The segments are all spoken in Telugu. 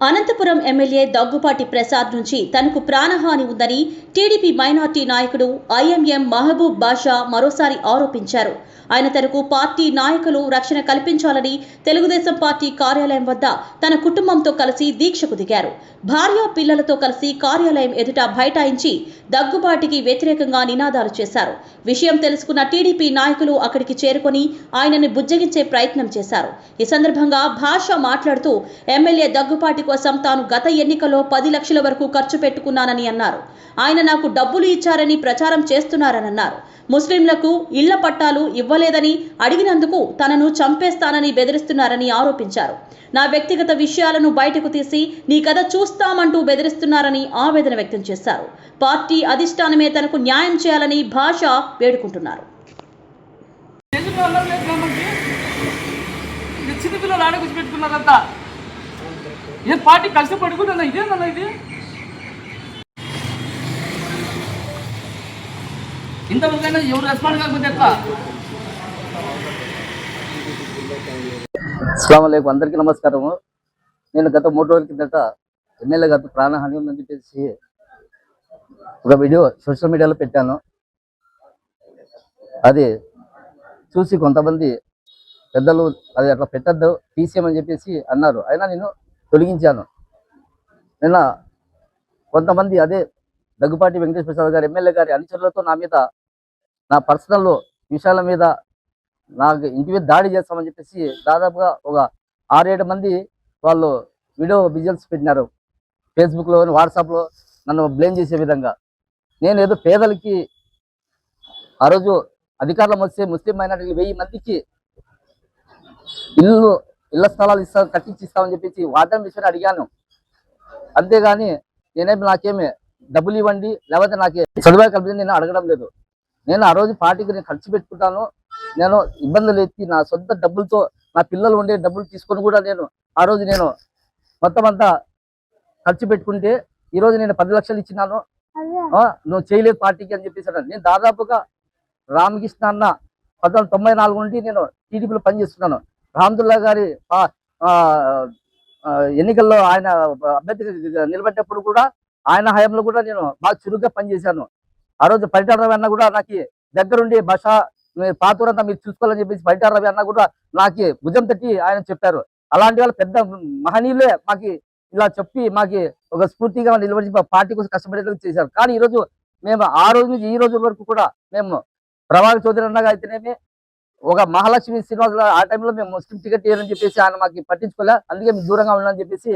అనంతపురం ఎమ్మెల్యే దగ్గుపాటి ప్రసాద్ నుంచి తనకు ప్రాణహాని ఉందని టీడీపీ మైనార్టీ నాయకుడు ఐఎంఎం మహబూబ్ బాషా మరోసారి ఆరోపించారు. ఆయన తనకు పార్టీ నాయకులు రక్షణ కల్పించాలని తెలుగుదేశం పార్టీ కార్యాలయం వద్ద తన కుటుంబంతో కలిసి దీక్షకు దిగారు. భార్య పిల్లలతో కలిసి కార్యాలయం ఎదుట బైఠాయించి దగ్గుబాటికి వ్యతిరేకంగా నినాదాలు చేశారు. విషయం తెలుసుకున్న టీడీపీ నాయకులు అక్కడికి చేరుకొని ఆయనని బుజ్జగించే ప్రయత్నం చేశారు. ఈ సందర్భంగా బాషా మాట్లాడుతూ ఎమ్మెల్యే దగ్గుపాటి కోసం తాను గత ఎన్నికల్లో 10 లక్షల వరకు ఖర్చు పెట్టుకున్నానని అన్నారు. ఆయన నాకు డబ్బులు ఇచ్చారని ప్రచారం చేస్తున్నారని అన్నారు. ముస్లింలకు ఇళ్ల పట్టాలు ఇవ్వలేదని అడిగినందుకు తనను చంపేస్తానని బెదిరిస్తున్నారని ఆరోపించారు. నా వ్యక్తిగత విషయాలను బయటకు తీసి నీ కథ చూస్తామంటూ బెదిరిస్తున్నారని ఆవేదన వ్యక్తం చేశారు. పార్టీ అధిష్టానమే తనకు న్యాయం చేయాలని బాషా వేడుకుంటున్నారు. ఏ పార్టీ కష్టపడుకుంటుందా? ఇదేందన్నా ఇది? ఇంతవరకైనా ఎవరు రెస్పాండ్ కాకపోతే ఎట్లా? అస్సలాము అలైకుం, అందరికీ నమస్కారము. నేను గత 3 రోజుల కిందట ఎమ్మెల్యే గారు ప్రాణహాని ఉందని చెప్పేసి ఒక వీడియో సోషల్ మీడియాలో పెట్టాను. అది చూసి కొంతమంది పెద్దలు అది అట్లా పెట్టద్దు, తీసేయమని చెప్పేసి అన్నారు. అయినా నేను తొలగించాను. నిన్న కొంతమంది అదే దగ్గుపాటి వెంకటేశ్వర ప్రసాద్ గారు ఎమ్మెల్యే గారి అనుచరులతో నా మీద, నా పర్సనల్ విషయాల మీద, నాకు ఇంటి మీద దాడి చేస్తామని చెప్పేసి దాదాపుగా ఒక 6-7 మంది వాళ్ళు వీడియో విజువల్స్ పెట్టినారు ఫేస్బుక్లో, వాట్సాప్లో నన్ను బ్లేమ్ చేసే విధంగా. నేను ఏదో పేదలకి ఆ రోజు అధికారులు వస్తే ముస్లిం మైనారిటీలు 1000 మందికి ఇళ్ల స్థలాలు కట్టించి ఇస్తామని చెప్పేసి వాగ్దానం విషయాన్ని అడిగాను. అంతేగాని నాకేమి డబ్బులు ఇవ్వండి లేకపోతే నాకే చదువు కల్పించి నేను అడగడం లేదు. నేను ఆ రోజు పార్టీకి నేను ఖర్చు పెట్టుకుంటాను. నేను ఇబ్బందులు ఎత్తి నా సొంత డబ్బులతో నా పిల్లలు ఉండే డబ్బులు తీసుకొని కూడా నేను ఆ రోజు నేను మొత్తం అంతా ఖర్చు పెట్టుకుంటే ఈరోజు నేను 10 లక్షలు ఇచ్చినాను, నువ్వు చేయలేదు పార్టీకి అని చెప్పేసి నేను దాదాపుగా రామకృష్ణ అన్న 1994 నుండి నేను టీడీపీలో పనిచేస్తున్నాను. రామదుల్లా గారి ఎన్నికల్లో ఆయన అభ్యర్థిగా నిలబెట్టినప్పుడు కూడా ఆయన హయాంలో కూడా నేను బాగా చురుగ్గా పనిచేశాను. ఆ రోజు పరిటాల రవి అన్న కూడా నాకు దగ్గరుండి భాష పాతూరంతా మీరు చూసుకోవాలని చెప్పేసి పరిటాల రవి అన్న కూడా నాకు భుజం తట్టి ఆయన చెప్పారు. అలాంటి వాళ్ళు పెద్ద మహనీయులే మాకు ఇలా చెప్పి మాకు ఒక స్ఫూర్తిగా నిలబడి పార్టీ కోసం కష్టపడేందుకు చేశారు. కానీ ఈరోజు మేము ఆ రోజు నుంచి ఈ రోజు వరకు కూడా మేము ప్రభాకర్ చౌదరి అన్నగా అయితేనేమి, ఒక మహాలక్ష్మి శ్రీనివాస్ ఆ టైంలో మేము ముస్లిం టికెట్ ఇవ్వాలని చెప్పేసి ఆయన మాకు పట్టించుకోలే, అందుకే మేము దూరంగా ఉండాలని చెప్పేసి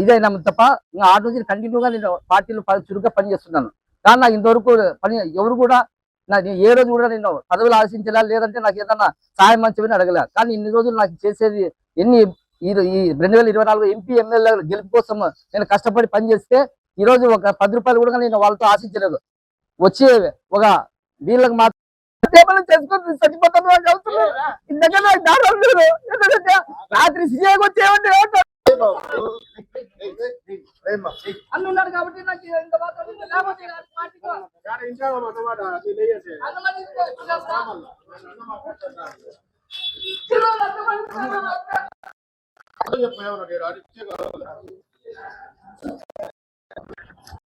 ఇదైనా తప్ప ఇంకా ఆ నుంచి కంటిన్యూగా నేను పార్టీలో చురుగ్గా పనిచేస్తున్నాను. కానీ నాకు ఇంతవరకు ఎవరు కూడా నాకు ఏ రోజు కూడా నేను పదవులు ఆశించలే, లేదంటే నాకు ఏదన్నా సాయం మంచివని అడగలే. కానీ ఇన్ని రోజులు నాకు చేసేది ఈ 2024 ఎంపీ ఎమ్మెల్యే గెలుపు కోసం నేను కష్టపడి పనిచేస్తే ఈరోజు ఒక 10 రూపాయలు కూడా నేను వాళ్ళతో ఆశించలేదు. వచ్చే ఒక వీళ్ళకి మాత్రం చేసుకొని చచ్చిపోతాను. రాత్రి సీఏకి వచ్చేవండి అన్నున్నాడు కాబట్టి నాకు ఇంత మాత్రం